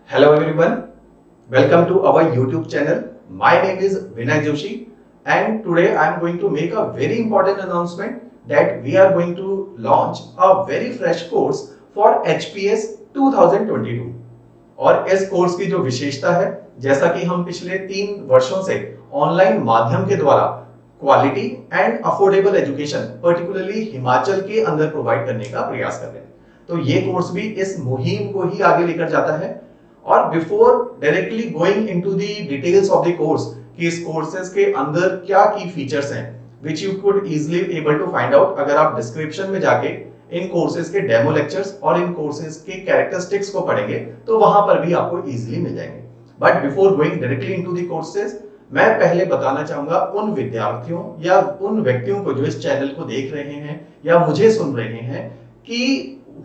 Hello everyone, welcome to our YouTube channel. My name is Vinay Joshi and today I am going to make a very important announcement that we are going to launch a very fresh course for HPS 2022. और इस course की जो विशेषता है, जैसा कि हम पिछले 3 वर्षों से ऑनलाइन माध्यम के द्वारा quality and affordable education particularly Himachal के अंदर प्रोवाइड करने का प्रयास कर रहे हैं, तो ये कोर्स भी इस मुहिम को ही आगे लेकर जाता है। और before directly going into the details of the course कि इस कोर्सेज के अंदर क्या की फीचर्स हैं which you could easily able to find out अगर आप डिस्क्रिप्शन में जाके इन कोर्सेज के डेमो लेक्चर्स और इन कोर्सेज के कैरेक्टरिस्टिक्स को पढ़ेंगे तो वहां पर भी आपको इजीली मिल जाएंगे। But before going directly into the courses, मैं पहले बताना चाहूंगा उन विद्यार्थियों या उन व्यक्तियों को जो इस चैनल को देख रहे हैं या मुझे सुन रहे हैं कि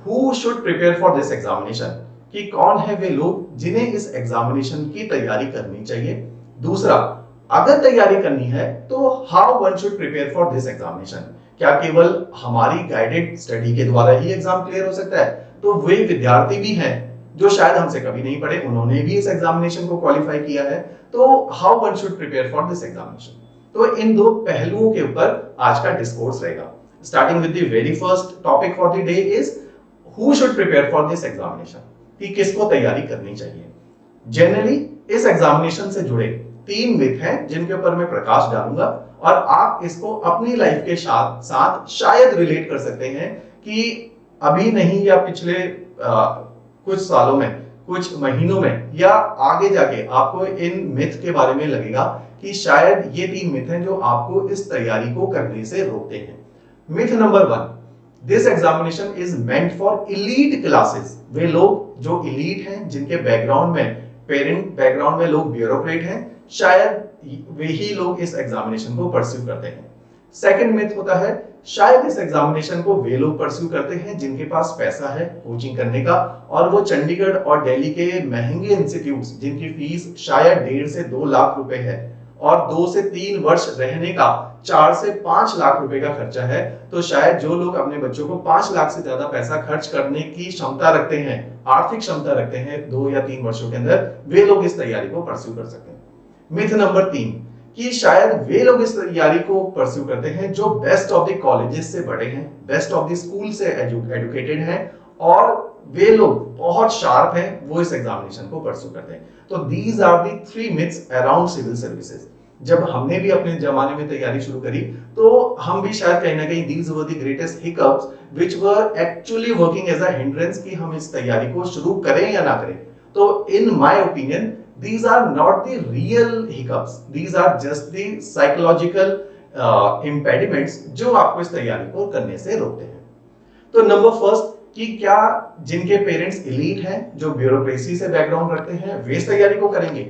who should prepare for this examination, कि कौन है वे लोग जिन्हें इस एग्जामिनेशन की तैयारी करनी चाहिए। दूसरा, अगर तैयारी करनी है तो how one should prepare for this examination, क्या केवल हमारी गाइडेड स्टडी के द्वारा ही एग्जाम क्लियर हो सकता है? तो वे विद्यार्थी भी हैं जो शायद हमसे कभी नहीं पढ़े, उन्होंने भी इस एग्जामिनेशन को क्वालिफाई किया है, तो how one should prepare for this examination. तो इन दो पहलुओं के ऊपर आज का डिस्कोर्स रहेगा। Starting with the very first topic for the day is who should prepare for this examination, कि किसको तैयारी करनी चाहिए। जनरली इस एग्जामिनेशन से जुड़े 3 मिथ हैं जिनके ऊपर मैं प्रकाश डालूंगा और आप इसको अपनी लाइफ के साथ साथ शायद रिलेट कर सकते हैं कि अभी नहीं या पिछले कुछ सालों में, कुछ महीनों में या आगे जाके आपको इन मिथ के बारे में लगेगा कि शायद ये 3 मिथ हैं जो आपको इस तैयारी को करने से रोकते हैं। Myth number 1, this examination is meant for elite classes. वे लोग जो इलीट हैं, जिनके बैकग्राउंड में, पेरेंट बैकग्राउंड में लोग ब्यूरोक्रेट हैं, शायद वे ही लोग इस एग्जामिनेशन को परस्यू करते हैं। सेकंड मिथ होता है शायद इस एग्जामिनेशन को वे लोग परस्यू करते हैं जिनके पास पैसा है कोचिंग करने का, और वो चंडीगढ़ और दिल्ली के महंगे इंस्टीट्यूट्स जिनकी फीस शायद 1.5 से 2 लाख रुपए है और 2 से 3 वर्ष रहने का 4 से 5 लाख रुपए का खर्चा है, तो शायद जो लोग अपने बच्चों को 5 लाख से ज्यादा पैसा खर्च करने की क्षमता रखते हैं, आर्थिक क्षमता रखते हैं 2 या 3 वर्षों के अंदर, वे लोग इस तैयारी को परस्यू कर सकते हैं। मिथ नंबर 3, कि शायद वे लोग इस तैयारी को परस्यू करते हैं जो बेस्ट ऑफ द कॉलेजेस से बड़े हैं, बेस्ट ऑफ द स्कूल से एजुकेटेड हैं और वे लोग बहुत शार्प हैं, वो इस एग्जामिनेशन को परस्यू करते हैं। तो these are the 3 myths around civil services. जब हमने भी अपने जमाने में तैयारी शुरू करी तो हम भी शायद कहीं ना कहीं these were the greatest hiccups which were actually working as a hindrance कि हम इस तैयारी को शुरू करें या ना करें। तो in my opinion these are not the real hiccups, these are just the psychological impediments जो आपको इस तैयारी को करने से रोकते हैं। तो नंबर फर्स्ट, कि क्या जिनके पेरेंट्स एलीट हैं, जो ब्यूरोक्रेसी से बैकग्राउंड रखते हैं, वे इस तैयारी को करेंगे?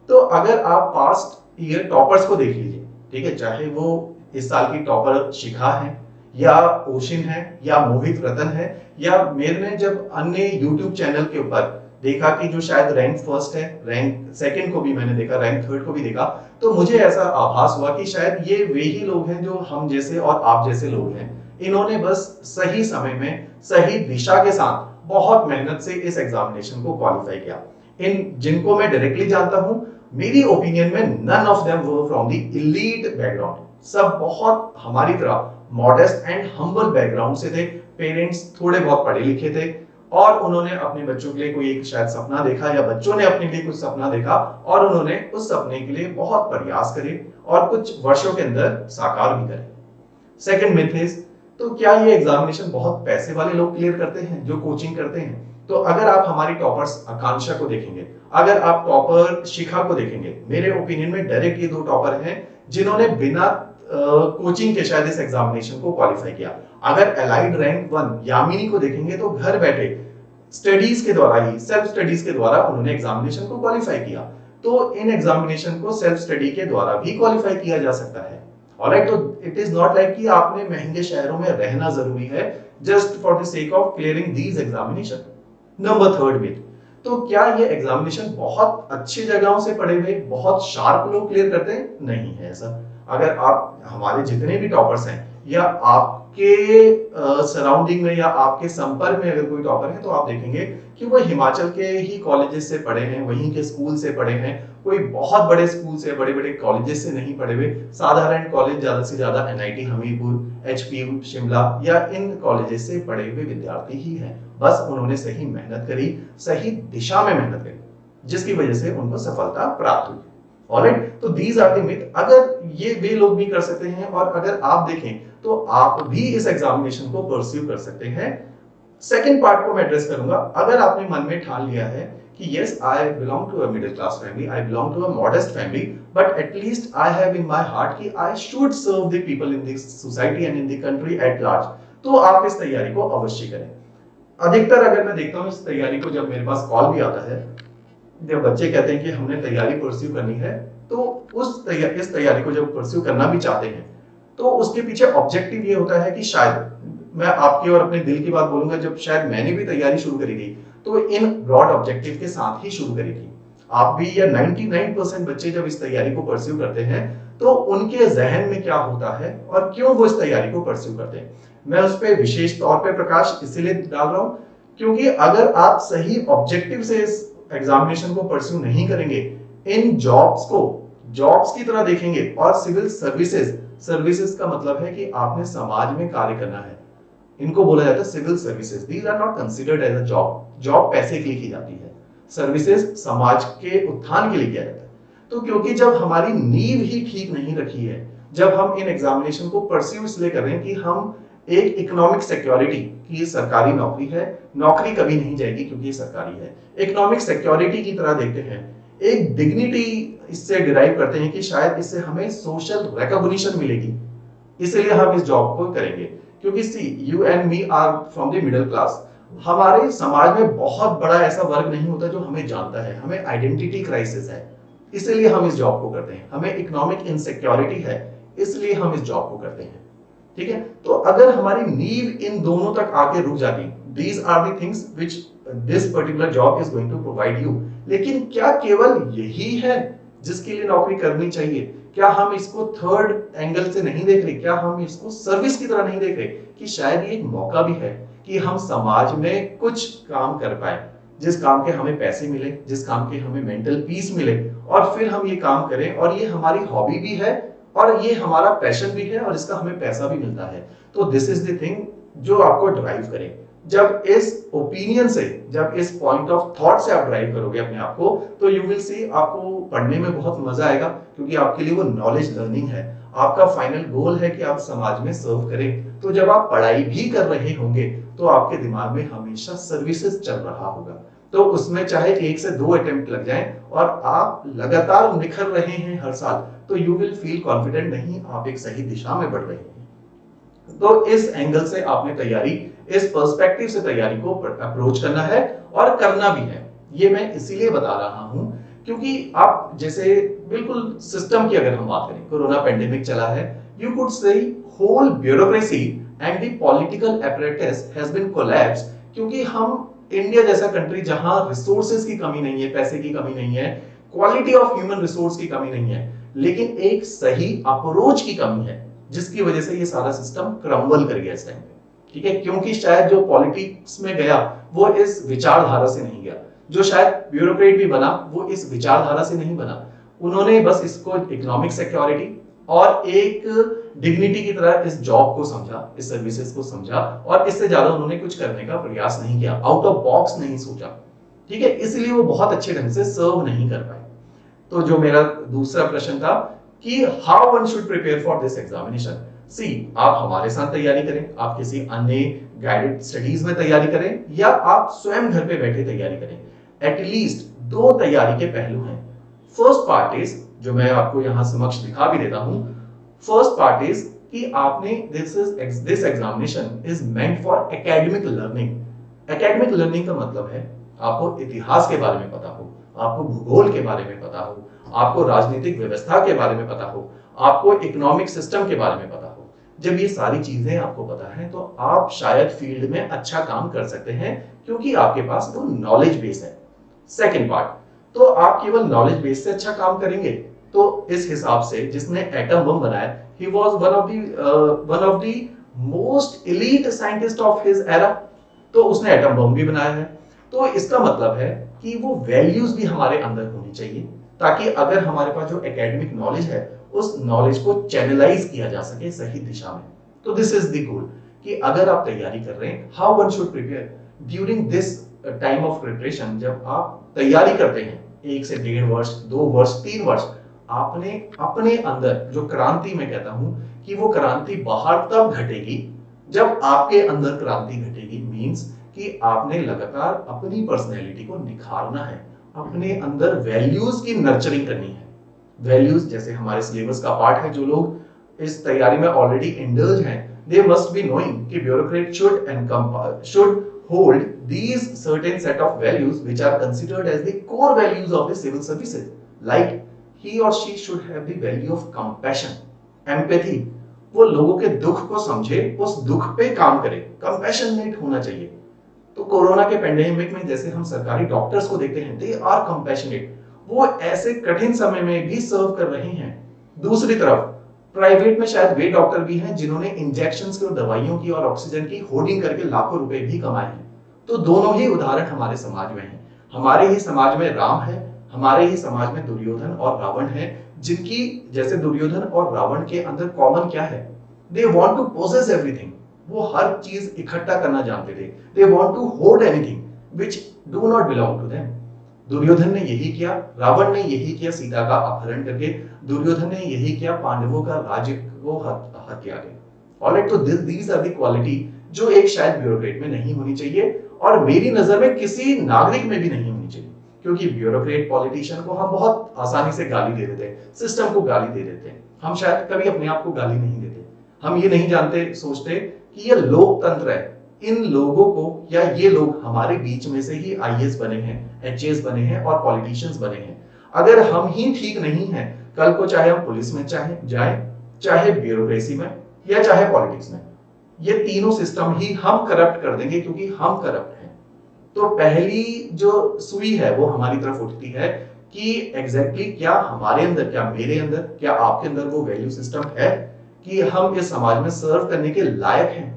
तो अगर आप पास्ट ईयर टॉपर्स को देख लीजिए, ठीक है, चाहे वो इस साल की टॉपर शिखा है या ओशिन है या मोहित रतन है, या मेरे जब अन्य यूट्यूब चैनल के ऊपर देखा कि जो शायद रैंक फर्स्ट है, रैंक सेकंड को भी मैंने देखा, रैंक थर्ड को भी देखा, तो मुझे ऐसा आभास हुआ कि शायद ये वे ही लोग हैं जो हम जैसे और आप जैसे लोग हैं। इन्होंने बस सही समय में सही दिशा के साथ बहुत मेहनत से इस एग्जामिनेशन को क्वालिफाई किया। इन जिनको मैं डायरेक्टली जानता हूं, मेरी ओपिनियन में none of them were from the elite background. सब बहुत हमारी तरह मॉडेस्ट एंड हम्बल बैकग्राउंड से थे, पेरेंट्स थोड़े बहुत पढ़े लिखे थे और उन्होंने अपने बच्चों के लिए कोई एक शायद सपना देखा या बच्चों ने अपने लिए कुछ सपना देखा और उन्होंने उस सपने के लिए बहुत प्रयास करे और कुछ वर्षों के अंदर साकार भी करे। सेकंड मिथ इज, तो क्या ये एग्जामिनेशन बहुत पैसे वाले लोग क्लियर करते हैं जो कोचिंग करते हैं? तो अगर आप हमारी टॉपर्स आकांक्षा को देखेंगे, अगर आप टॉपर शिखा को देखेंगे, मेरे ओपिनियन में डायरेक्ट ये 2 टॉपर हैं जिन्होंने बिना कोचिंग के शायद इस एग्जामिनेशन को क्वालिफाई किया। अगर एलाइड रैंक 1 यामिनी को देखेंगे तो घर बैठे स्टडीज के द्वारा ही, सेल्फ स्टडीज के द्वारा उन्होंने एग्जामिनेशन को क्वालिफाई किया। तो इन एग्जामिनेशन को सेल्फ स्टडी के द्वारा भी क्वालिफाई किया जा सकता है। ऑलराइट, तो इट इज नॉट लाइक कि आपने महंगे शहरों में रहना जरूरी है just for the sake of clearing these examination. Number third myth, तो क्या ये एग्जामिनेशन बहुत अच्छी जगहों से पढ़े हुए बहुत शार्प लोग क्लियर करते हैं? नहीं है ऐसा। अगर आप हमारे जितने भी टॉपर्स हैं या आप आपके सराउंडिंग में या आपके संपर्क में अगर कोई टॉपर है तो आप देखेंगे कि वो हिमाचल के ही कॉलेजेस से पढ़े हैं, वहीं के स्कूल से पढ़े हैं, कोई बहुत बड़े स्कूल से, बड़े बड़े कॉलेजेस से नहीं पढ़े हुए। साधारण कॉलेज, ज्यादा से ज्यादा एनआईटी हमीरपुर, एचपीयू शिमला या इन कॉलेजेस से पढ़े हुए विद्यार्थी ही हैं। बस उन्होंने सही मेहनत करी, सही दिशा में मेहनत करी, जिसकी वजह से उनको सफलता प्राप्त हुई। ऑलराइट, तो दीज आर द मिथ। अगर ये वे लोग भी कर सकते हैं और अगर आप देखें तो आप भी इस एग्जामिनेशन को परस्यू कर सकते हैं। सेकंड पार्ट को मैं एड्रेस करूंगा। अगर आपने मन में ठान लिया है कि yes, I belong to a middle class family, I belong to a modest family, but at least I have in my heart कि I should serve the people in this society and in the country at large, तो आप इस तैयारी को अवश्य करें। अधिकतर अगर मैं देखता हूं इस तैयारी को, जब मेरे पास कॉल भी आता है, जब बच्चे कहते हैं कि हमने तैयारी परस्यू करनी है, तो इस तैयारी को जब परस्यू करना भी चाहते हैं तो उसके पीछे ऑब्जेक्टिव ये होता है कि शायद, मैं आपकी और अपने दिल की बात बोलूंगा, जब शायद मैंने भी तैयारी शुरू करी थी तो इन ब्रॉड ऑब्जेक्टिव के साथ ही शुरू करी थी। आप भी या 99% बच्चे जब इस तैयारी को परस्यू करते हैं तो उनके जहन में क्या होता है और क्यों वो इस तैयारी को परस्यू करते हैं, मैं उस पर विशेष तौर पे प्रकाश इसीलिए डाल रहा हूं क्योंकि अगर आप सही ऑब्जेक्टिव से इस एग्जामिनेशन को परस्यू नहीं करेंगे, इन जॉब्स की तरह देखेंगे, और सिविल सर्विसेज का मतलब है कि आपने समाज में कार्य करना है, इनको बोला जाता है civil services. These are not considered as a job पैसे के लिए की जाती है, सर्विसेज समाज के उत्थान के लिए किया जाता है। तो क्योंकि जब हमारी नींव ही ठीक नहीं रखी है, जब हम इन एग्जामिनेशन को परस्यू इसलिए कर रहे हैं कि हम एक इकोनॉमिक सिक्योरिटी की, ये सरकारी नौकरी है, नौकरी कभी नहीं जाएगी क्योंकि ये सरकारी है, इकोनॉमिक सिक्योरिटी की तरह देखते हैं, एक डिग्निटी इससे डिराइव करते हैं कि शायद इससे हमें सोशल रिकॉग्निशन मिलेगी, इसलिए हम इस जॉब को करेंगे। क्योंकि see, you and me are from the middle class, हमारे समाज में बहुत बड़ा ऐसा वर्ग नहीं होता जो हमें जानता है, हमें आइडेंटिटी क्राइसिस है, इसलिए हम इस जॉब को करते हैं, हमें इकोनॉमिक इनसिक्योरिटी है, इसलिए हम इस जॉब को करते हैं। ठीक है, तो अगर हमारी नींव इन दोनों तक आके रुक जाती, these are the things which this particular job is going to provide you. लेकिन क्या केवल यही है जिसके लिए नौकरी करनी चाहिए? क्या हम इसको थर्ड एंगल से नहीं देख रहे? क्या हम इसको सर्विस की तरह नहीं देख रहे कि शायद ये एक मौका भी है कि हम समाज में कुछ काम कर पाए, जिस काम के हमें पैसे मिले, जिस काम के हमें मेंटल पीस मिले, और फिर हम ये काम करें और ये हमारी हॉबी भी है और ये हमारा पैशन भी है और इसका हमें पैसा भी मिलता है। तो दिस इज द थिंग जो आपको ड्राइव करे। जब इस ओपिनियन से, जब इस पॉइंट ऑफ थॉट से आप ड्राइव करोगे अपने आप को, तो यू विल सी आपको पढ़ने में बहुत मजा आएगा, क्योंकि आपके लिए वो नॉलेज लर्निंग है। आपका फाइनल गोल है कि आप समाज में सर्व करें। तो जब आप पढ़ाई भी कर रहे होंगे तो आपके दिमाग में हमेशा सर्विसेज चल रहा होगा, तो उसमें चाहे 1 से 2 अटेम्प्ट लग जाएं और आप लगातार निखर रहे हैं हर साल, तो यू विल फील कॉन्फिडेंट, नहीं आप एक सही दिशा में बढ़ रहे हैं। तो इस एंगल से आपने तैयारी, इस पर्सपेक्टिव से तैयारी को अप्रोच करना है और करना भी है। ये मैं इसीलिए बता रहा हूं क्योंकि आप जैसे बिल्कुल सिस्टम की अगर हम बात करें, कोरोना पेंडेमिक चला है, you could say whole bureaucracy and the political apparatus has been collapse, क्योंकि हम इंडिया जैसा कंट्री जहां रिसोर्सेज की कमी नहीं है, पैसे की कमी नहीं है, क्वालिटी ऑफ ह्यूमन रिसोर्स की कमी नहीं है, लेकिन एक सही अप्रोच की कमी है, जिसकी वजह से ये सारा सिस्टम क्रम्बल कर गया इस टाइम पे। ठीक है, क्योंकि शायद जो पॉलिटिक्स में गया वो इस विचारधारा से नहीं गया, जो शायद ब्यूरोक्रेट भी बना वो इस विचारधारा से नहीं बना, उन्होंने बस इसको इकोनॉमिक सिक्योरिटी और एक डिग्निटी की तरह इस जॉब को समझा, इस सर्विसेज को समझा, और इससे ज्यादा उन्होंने कुछ करने का प्रयास नहीं किया, आउट ऑफ बॉक्स नहीं सोचा। ठीक है, इसलिए वो बहुत अच्छे ढंग से सर्व नहीं कर पाए। तो जो मेरा दूसरा प्रश्न था कि how one should prepare for this examination, see, आप हमारे साथ तैयारी करें, आप किसी अन्य गाइडेड स्टडीज में तैयारी करें, या आप स्वयं घर पे बैठे तैयारी करें। एटलीस्ट 2 तैयारी के पहलू हैं। फर्स्ट पार्ट इज, जो मैं आपको यहां समक्ष दिखा भी देता हूं, फर्स्ट पार्ट इज कि आपने this examination is meant for academic learning. Academic learning का मतलब है आपको इतिहास के बारे में पता हो, आपको भूगोल के बारे में पता हो, आपको राजनीतिक व्यवस्था के बारे में पता हो, आपको इकोनॉमिक सिस्टम के बारे में पता हो। जब ये सारी चीजें आपको पता है तो आप शायद फील्ड में अच्छा काम कर सकते हैं, क्योंकि आपके पास वो नॉलेज बेस है। सेकंड पार्ट, तो आप केवल नॉलेज बेस से अच्छा काम करेंगे, तो इस हिसाब से जिसने एटम बम बनाया, he was one of the most elite scientist of his era, तो उसने एटम बम भी बनाया है। तो इसका मतलब है कि वो वैल्यूज भी हमारे अंदर होनी चाहिए, ताकि अगर हमारे पास जो एकेडमिक नॉलेज है उस नॉलेज को चैनलाइज किया जा सके सही दिशा में। तो दिस इज द गोल कि अगर आप तैयारी कर रहे हैं, how one should prepare during this time of preparation. जब आप तैयारी करते हैं 1 से 1.5 वर्ष, 2 वर्ष, 3 वर्ष, आपने अपने अंदर जो क्रांति, मैं कहता हूं कि वो क्रांति बाहर तब घटेगी जब आपके अंदर क्रांति घटेगी। मींस कि आपने लगातार अपनी पर्सनैलिटी को निखारना है, अपने अंदर वैल्यूज की नर्चरिंग करनी है। वैल्यूज जैसे हमारे सिलेबस का पार्ट है, जो लोग इस तैयारी में ऑलरेडी इंडल्ज हैं, they must be knowing कि bureaucrat should hold these certain set of values which are considered as the core values of the civil services, like he or she should have the value of compassion, empathy। वो लोगों के दुख को समझे, उस दुख पे काम करे, कंपैशनेट होना चाहिए। तो कोरोना के पेंडेमिक में जैसे हम सरकारी डॉक्टर्स को देखते हैं, दे आर कंपैशनेट, वो ऐसे कठिन समय में भी सर्व कर रहे हैं। दूसरी तरफ प्राइवेट में शायद वे डॉक्टर भी हैं जिन्होंने इंजेक्शंस की और दवाइयों की और ऑक्सीजन की होर्डिंग करके लाखों रुपए भी कमाए हैं। तो दोनों ही उदाहरण हमारे समाज में हैं। हमारे ही समाज में राम है, हमारे ही समाज में दुर्योधन और रावण है, जिनकी जैसे दुर्योधन और रावण के अंदर कॉमन क्या है, they want to possess everything. वो हर चीज इकट्ठा करना जानते थे। They want to hold anything which do not belong to them. Duryodhan ने यही किया, रावण ने यही किया सीता का अपहरण करके, दुर्योधन ने यही किया पांडवों का राज्य को हत्या के। ऑलराइट, तो दीज आर द क्वालिटी जो एक शायद ब्यूरोक्रेट में नहीं होनी चाहिए, और मेरी नजर में किसी नागरिक में भी नहीं होनी चाहिए। क्योंकि ब्यूरोक्रेट पॉलिटिशियन को हम बहुत आसानी से गाली दे देते हैं, सिस्टम को गाली दे देते हैं। हम शायद कभी अपने आप को गाली नहीं देते। हम ये नहीं जानते, सोचते कि ये लोकतंत्र है, इन लोगों को या ये लोग हमारे बीच में से ही आईएएस बने हैं, एचएएस बने हैं और पॉलिटिशियंस बने हैं। अगर हम ही ठीक नहीं हैं, कल को चाहे हम पुलिस में चाहे ब्यूरोक्रेसी में या चाहे पॉलिटिक्स में, ये तीनों सिस्टम ही हम करप्ट कर देंगे, क्योंकि हम करप्ट हैं। तो पहली जो सुई है वो हमारी तरफ उठती है कि एग्जैक्टली क्या हमारे अंदर, क्या मेरे अंदर, क्या आपके अंदर वो वैल्यू सिस्टम है कि हम इस समाज में सर्व करने के लायक हैं।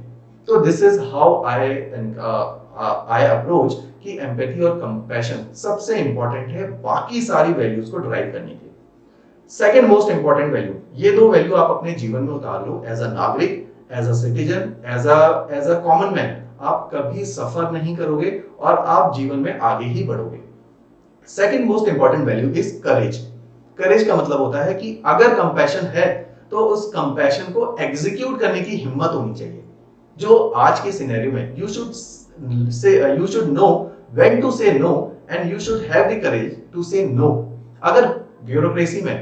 तो this is how I approach कि एम्पैथी और कंपैशन सबसे इंपॉर्टेंट है बाकी सारी वैल्यूज को ड्राइव करने के। सेकंड मोस्ट इंपॉर्टेंट वैल्यू, ये दो वैल्यू आप अपने जीवन में उतार लो, एज अ नागरिक, as a citizen, as a common man, आप कभी सफर नहीं करोगे और आप जीवन में आगे ही बढ़ोगे। Second most important value is courage. Courage का मतलब होता है कि अगर कंपैशन है तो उस कंपैशन को एग्जीक्यूट करने की हिम्मत होनी चाहिए। जो आज के सिनेरियो में you should know when to say no and you should have the courage to say no। अगर ब्यूरोक्रेसी में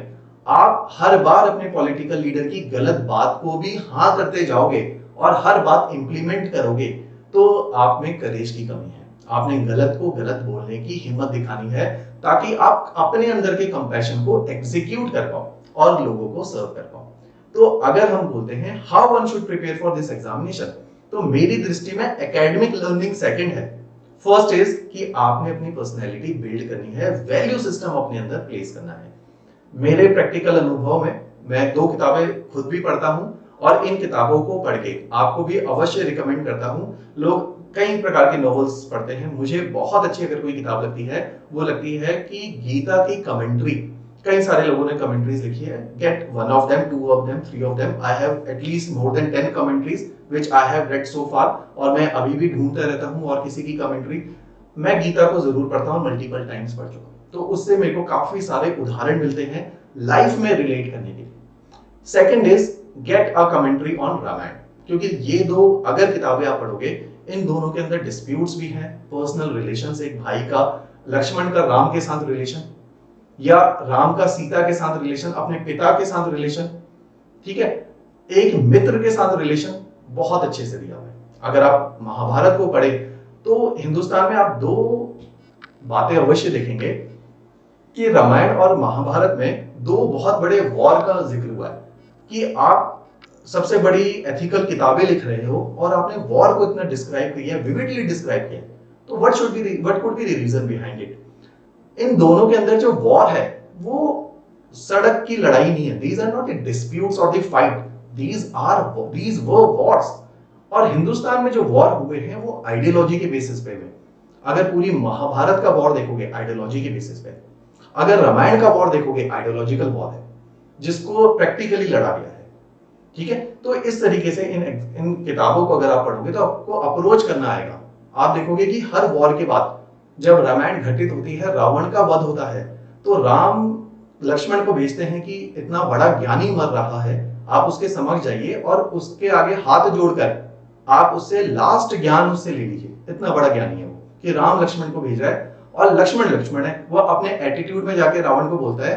आप हर बार अपने पॉलिटिकल लीडर की गलत बात को भी हाँ करते जाओगे और हर बात इंप्लीमेंट करोगे, तो आप में करेज की कमी है। आपने गलत को गलत बोलने की हिम्मत दिखानी है, ताकि आप अपने अंदर के कंपैशन को एग्जीक्यूट कर पाओ और लोगों को सर्व कर पाओ। तो अगर हम बोलते हैं how one should prepare for this examination, तो मेरी दृष्टि में एकेडमिक लर्निंग सेकंड है। फर्स्ट इज कि आपने अपनी पर्सनैलिटी बिल्ड करनी है, वैल्यू सिस्टम अपने अंदर प्लेस करना है। मेरे प्रैक्टिकल अनुभव में मैं 2 किताबें खुद भी पढ़ता हूं और इन किताबों को पढ़ के आपको भी अवश्य रिकमेंड करता हूं। लोग कई प्रकार के नॉवेल्स पढ़ते हैं, मुझे बहुत अच्छी अगर कोई किताब लगती है वो लगती है कि गीता की कमेंट्री। कई सारे लोगों ने कमेंट्रीज लिखी है, get one of them, 2 of them, 3 of them. I have at least more than 10 commentaries which I have read so far, और मैं अभी भी ढूंढता रहता हूं और किसी की कमेंट्री। मैं गीता को जरूर पढ़ता हूं, मल्टीपल टाइम्स पढ़ चुका, तो उससे मेरे को काफी सारे उदाहरण मिलते हैं लाइफ में रिलेट करने के लिए। Second is get a commentary on Ramayan, क्योंकि ये 2 अगर किताबें आप पढ़ोगे, इन दोनों के अंदर डिस्प्यूट्स भी हैं, पर्सनल रिलेशंस, एक भाई का लक्ष्मण का राम के साथ रिलेशन, या राम का सीता के साथ रिलेशन, अपने पिता के साथ रिलेशन, ठीक है, एक मित्र के साथ रिलेशन, बहुत अच्छे से दिया हुआ है। अगर आप महाभारत को पढ़े तो हिंदुस्तान में आप 2 बातें अवश्य देखेंगे कि रामायण और महाभारत में 2 बहुत बड़े वॉर का जिक्र हुआ है कि आप सबसे बड़ी एथिकल किताबें लिख रहे हो और आपने वॉर को इतना डिस्क्राइब किया, विविडली डिस्क्राइब किया, तो what could be the reason behind it. इन दोनों के अंदर जो वॉर है वो सड़क की लड़ाई नहीं है, these are not the disputes or the fight, these were wars। और हिंदुस्तान में जो वॉर हुए हैं वो आइडियोलॉजी के बेसिस पे हुए। अगर पूरी महाभारत का वॉर देखोगे आइडियोलॉजी के बेसिस पे, अगर रामायण का वॉर देखोगे आइडियोलॉजिकल वॉर है जिसको प्रैक्टिकली लड़ा गया है। ठीक है, तो इस तरीके से इन किताबों को अगर आप पढ़ोगे तो आपको अप्रोच करना आएगा। आप देखोगे कि हर वॉर के बाद जब रामायण घटित होती है, रावण का वध होता है, तो राम लक्ष्मण को भेजते हैं कि इतना बड़ा ज्ञानी मर रहा है, आप उसके समक्ष जाइए और उसके आगे हाथ जोड़कर आप उससे लास्ट ज्ञान उससे ले लीजिए। इतना बड़ा ज्ञानी है वो कि राम लक्ष्मण को भेज रहा है, और लक्ष्मण है, वो अपने एटीट्यूड में जाके रावण को बोलता है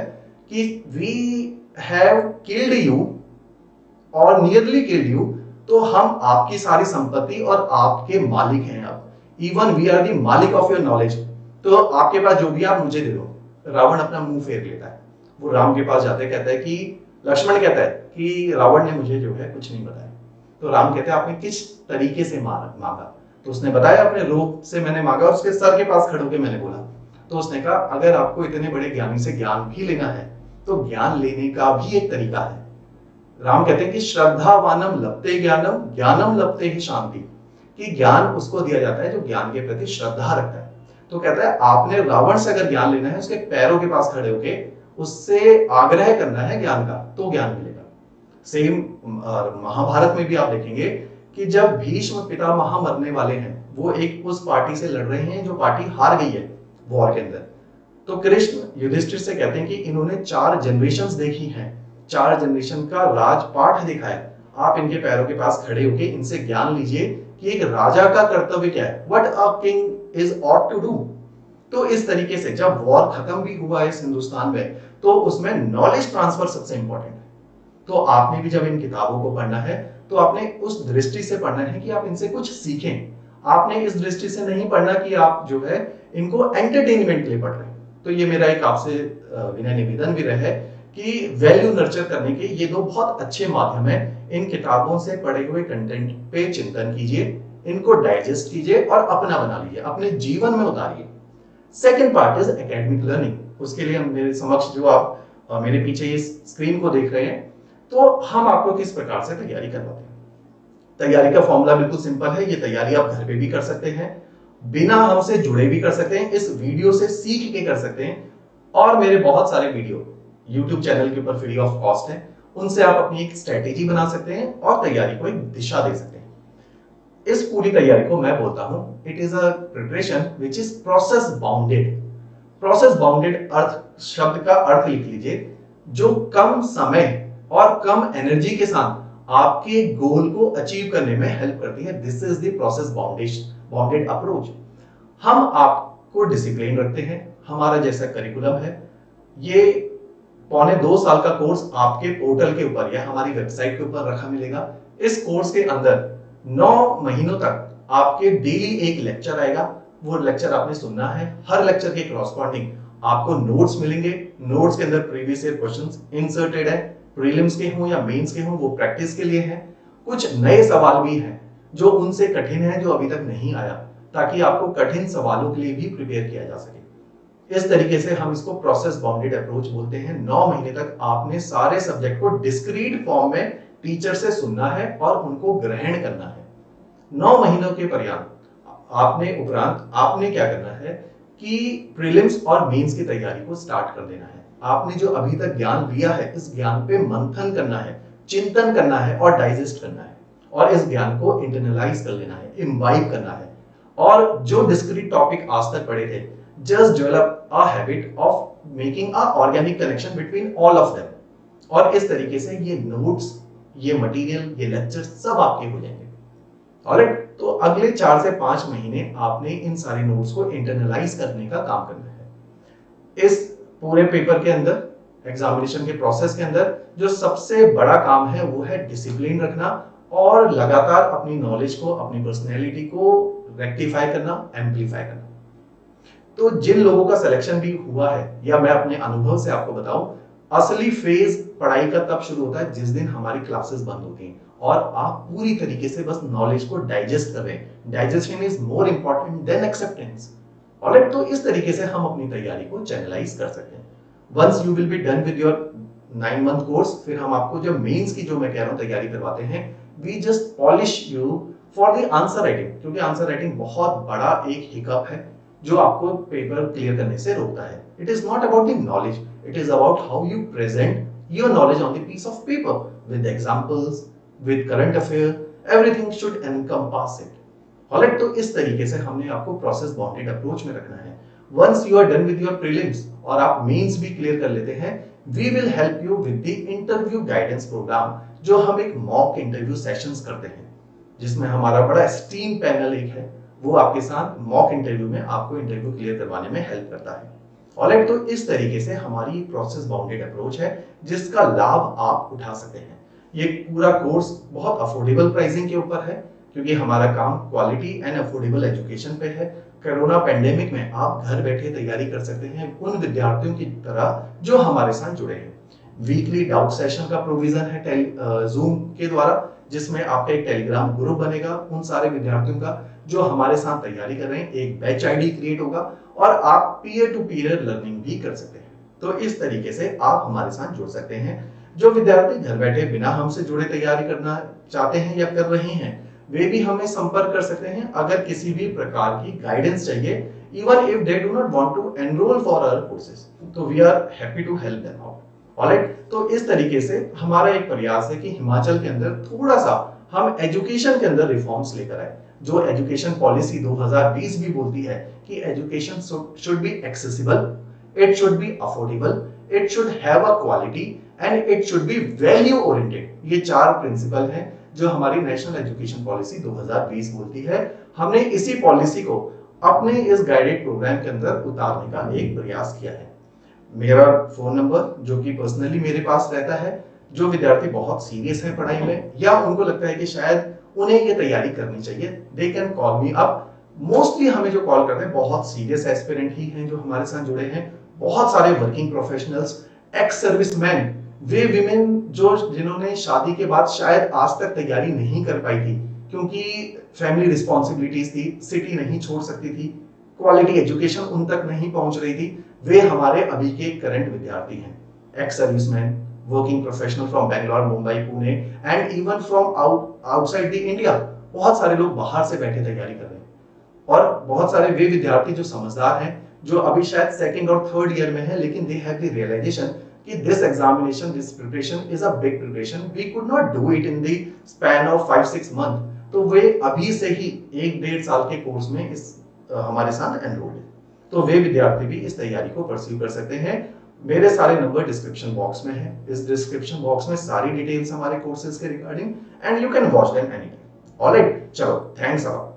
कि वी हैव किल्ड यू और नियरली किल्ड यू, तो हम आपकी सारी संपत्ति और आपके मालिक हैं। अब इवन वी आर दी मालिक ऑफ योर नॉलेज, तो आपके पास जो भी आप मुझे दे दो। रावण अपना मुंह फेर लेता है, वो राम के पास जाते कहता है कि लक्ष्मण कहता है कि रावण ने मुझे जो है कुछ नहीं बताया। तो राम कहते हैं आपने किस तरीके से मांगा? तो उसने बताया अपने रूप से मैंने मांगा, उसके सर के पास खड़े होकर मैंने बोला। तो उसने कहा अगर आपको इतने बड़े ज्ञानी से ज्ञान भी लेना है तो ज्ञान लेने का भी एक तरीका है। राम कहते हैं कि श्रद्धावानम लभते ज्ञानम, ज्ञानम लभते ही शांति, कि ज्ञान उसको दिया जाता है जो ज्ञान के प्रति श्रद्धा रखता है। तो कहता है आपने रावण से अगर ज्ञान लेना है, उसके पैरों के पास खड़े होके उससे आग्रह करना है ज्ञान का, तो ज्ञान मिलेगा। सेम महाभारत में भी आप देखेंगे कि जब भीष्म पितामह मरने वाले हैं, वो एक उस पार्टी से लड़ रहे हैं जो पार्टी हार गई है वॉर के अंदर। तो कृष्ण युधिष्ठिर से कहते हैं कि इन्होंने 4 जनरेशंस देखी हैं, 4 जनरेशन का राजपाठ देखा है, आप इनके पैरों के पास खड़े होके इनसे ज्ञान लीजिए कि एक राजा का कर्तव्य क्या है, what a king is ought to do. तो इस तरीके से जब वॉर खत्म भी हुआ है इस हिंदुस्तान में, तो उसमें नॉलेज ट्रांसफर सबसे इंपॉर्टेंट है। तो आपने भी जब इन किताबों को पढ़ना है तो आपने उस दृष्टि से पढ़ना है कि आप इनसे कुछ सीखें। आपने इस दृष्टि से नहीं पढ़ना कि आप जो है इनको एंटरटेनमेंट के लिए पढ़ रहे हैं। तो ये मेरा एक आपसे विनय निवेदन भी रहा है कि वैल्यू नर्चर करने के ये 2 बहुत अच्छे माध्यम है। इन किताबों से पढ़े हुए कंटेंट पे चिंतन कीजिए, इनको डाइजेस्ट कीजिए और अपना बना लीजिए, अपने जीवन में उतारिए। Second part is academic learning. उसके लिए हम मेरे समक्ष जो आप मेरे पीछे इस स्क्रीन को देख रहे हैं, तो हम आपको किस प्रकार से तैयारी करवाते हैं। तैयारी का फॉर्मूला बिल्कुल सिंपल है। ये तैयारी आप घर पे भी कर सकते हैं, बिना हमसे जुड़े भी कर सकते हैं, इस वीडियो से सीख के कर सकते हैं, और मेरे बहुत सारे वीडियो YouTube चैनल के ऊपर फ्री ऑफ कॉस्ट है, उनसे आप अपनी एक स्ट्रेटेजी बना सकते हैं और तैयारी को एक दिशा दे सकते हैं। इस पूरी तैयारी को मैं बोलता हूं it is a preparation which is process bounded. Process bounded अर्थ शब्द का अर्थ लिख लीजिए, जो कम समय और कम एनर्जी के साथ आपके गोल को अचीव करने में हेल्प करती है। This is the process bounded approach. हम आपको डिसिप्लिन रखते हैं, हमारा जैसा करिकुलम है, ये 1.25 साल का कोर्स आपके पोर्टल के ऊपर या हमारी वेबसाइट के ऊपर रखा मिलेगा। इस कोर्स के अंदर 9 महीनों तक आपके डेली एक लेक्चर आएगा, वो लेक्चर आपने सुनना है। हर लेक्चर के कॉरस्पॉन्डिंग आपको नोट्स मिलेंगे, नोट्स के अंदर प्रीवियस ईयर क्वेश्चंस इंसर्टेड है, प्रीलिम्स के हों या मेंस के हों, वो प्रैक्टिस के लिए हैं। कुछ नए सवाल भी हैं जो उनसे कठिन है, जो अभी तक नहीं आया, ताकि आपको कठिन सवालों के लिए भी प्रिपेयर किया जा सके। इस तरीके से हम इसको प्रोसेस बाउंडेड अप्रोच बोलते हैं। 9 महीने तक आपने सारे सब्जेक्ट को डिस्क्रीट फॉर्म में टीचर से सुनना है और उनको ग्रहण करना है। 9 महीनों के उपरांत आपने क्या करना है कि प्रीलिम्स और मेंस की तैयारी को स्टार्ट कर देना है। आपने जो अभी तक ज्ञान लिया है, इस ज्ञान पे मंथन करना है, चिंतन करना है और डाइजेस्ट करना है, और इस ज्ञान को इंटरनलाइज कर लेना है, इम्बाइब करना है। और जो डिस्क्रीट टॉपिक आज तक पढ़े थे, just develop a habit of making a organic connection between all of them. और इस तरीके से ये नोट्स, ये मटेरियल, ये लेक्चर सब आपके हो जाएंगे। ऑलराइट, तो अगले 4 से 5 महीने आपने इन सारे नोट्स को इंटरनलाइज करने का काम करना है। इस पूरे पेपर के अंदर, एग्जामिनेशन के प्रोसेस के अंदर जो सबसे बड़ा काम है वो है डिसिप्लिन रखना और लगातार अपनी नॉलेज को, अपनी पर्सनैलिटी को रेक्टिफाई करना, एम्पलीफाई करना। तो जिन लोगों का सिलेक्शन भी हुआ है, या मैं अपने अनुभव से आपको बताऊं, असली फेज पढ़ाई का तब शुरू होता है जिस दिन हमारी क्लासेस बंद होती हैं और आप पूरी तरीके से बस नॉलेज को डाइजेस्ट कर रहे हैं। Digestion is more important than acceptance. Alright, तो इस तरीके से हम अपनी तैयारी को चैनलाइज कर सकते हैं। Once you will be done with your 9 month course, फिर हम आपको जो मेंस की, जो मैं कह रहा हूं, तैयारी करवाते हैं। We just polish you for the answer writing, क्योंकि आंसर राइटिंग बहुत बड़ा एक हिकअप है जो आपको पेपर क्लियर करने से रोकता है। It is not about the knowledge, it is about how you present your knowledge on the piece of paper with examples, with current affair, everything should encompass it. Alright, तो इस तरीके से हमने आपको प्रोसेस बाउंडेड अप्रोच में रखना है। Once you are done with your prelims और आप मेंस भी क्लियर कर लेते हैं, we will help you with the interview guidance programme, जो हम एक मॉक इंटरव्यू सेशंस करते हैं, जिसमें हमारा बड़ा स्टीम पैनल एक है, वो आपके साथ मॉक इंटरव्यू में आपको इंटरव्यू क्लियर करवाने में हेल्प करता है। ऑलराइट, तो इस तरीके से हमारी प्रोसेस बाउंडेड अप्रोच है जिसका लाभ आप उठा सकते हैं। ये पूरा कोर्स बहुत अफोर्डेबल प्राइसिंग के ऊपर है, क्योंकि हमारा काम क्वालिटी एंड अफोर्डेबल एजुकेशन पे है। कोरोना पेंडेमिक में आप घर बैठे तैयारी कर सकते हैं उन विद्यार्थियों की तरह जो हमारे साथ जुड़े हैं। वीकली डाउट सेशन का प्रोविजन है जूम के द्वारा, जिसमें आपका एक टेलीग्राम ग्रुप बनेगा उन सारे विद्यार्थियों का जो हमारे साथ तैयारी कर रहे हैं। एक बैच आईडी क्रिएट होगा और आप पीयर टू पीयर लर्निंग भी कर सकते हैं। तो इस तरीके से आप हमारे साथ जुड़ सकते हैं। जो विद्यार्थी घर बैठे बिना हमसे जुड़े तैयारी करना चाहते हैं या कर रहे हैं, वे भी हमें संपर्क कर सकते हैं अगर किसी भी प्रकार की गाइडेंस चाहिए, even if they do not want to enroll for our courses, तो we are happy to help them out. Alright, तो इस तरीके से हमारा एक प्रयास है कि हिमाचल के अंदर थोड़ा सा हम एजुकेशन के अंदर रिफॉर्म्स लेकर आए। जो एजुकेशन पॉलिसी 2020 भी बोलती है कि education should be accessible, it should be affordable, it should have a quality and it should be value oriented. ये 4 प्रिंसिपल हैं जो हमारी नेशनल एजुकेशन पॉलिसी 2020 बोलती है। हमने इसी पॉलिसी को अपने इस गाइडेड प्रोग्राम के अंदर उतारने का एक प्रयास किया है। मेरा फोन नंबर जो कि पर्सनली मेरे पास रहता है, जो विद्यार्थी बहुत सीरियस हैं पढ़ाई में या उनको लगता है कि शायद उन्हें ये तैयारी करनी चाहिए, they can call me up. Mostly हमें जो कॉल करते हैं बहुत सीरियस एस्पिरेंट ही हैं जो हमारे साथ जुड़े हैं। बहुत सारे वर्किंग प्रोफेशनल्स, एक्स सर्विसमैन, वे विमेन जो जिन्होंने शादी के बाद शायद आज तक तैयारी नहीं कर पाई थी क्योंकि फैमिली रिस्पॉन्सिबिलिटीज थी, सिटी नहीं छोड़ सकती थी, क्वालिटी एजुकेशन उन तक नहीं पहुंच रही थी, वे हमारे अभी के करंट विद्यार्थी हैं। Ex serviceman, working professional from Bangalore, Mumbai, Pune and even from outside the India. बहुत सारे लोग बाहर से बैठे तैयारी कर रहे हैं और बहुत सारे वे विद्यार्थी जो समझदार हैं, जो अभी शायद सेकंड और थर्ड ईयर में है, लेकिन दे हैव द रियलाइजेशन कि this examination, this preparation is a big preparation. We could not do it in the span of 5-6 months. तो वे अभी से ही 1-1.5 साल के कोर्स में इस हमारे साथ एनरोल है। तो वे विद्यार्थी भी इस तैयारी को परस्यू कर सकते हैं। मेरे सारे नंबर डिस्क्रिप्शन बॉक्स में है। इस डिस्क्रिप्शन बॉक्स में सारी डिटेल्स हमारे कोर्सेज के regarding and you can watch them any time. Alright, चलो थैंक्स अ लॉट।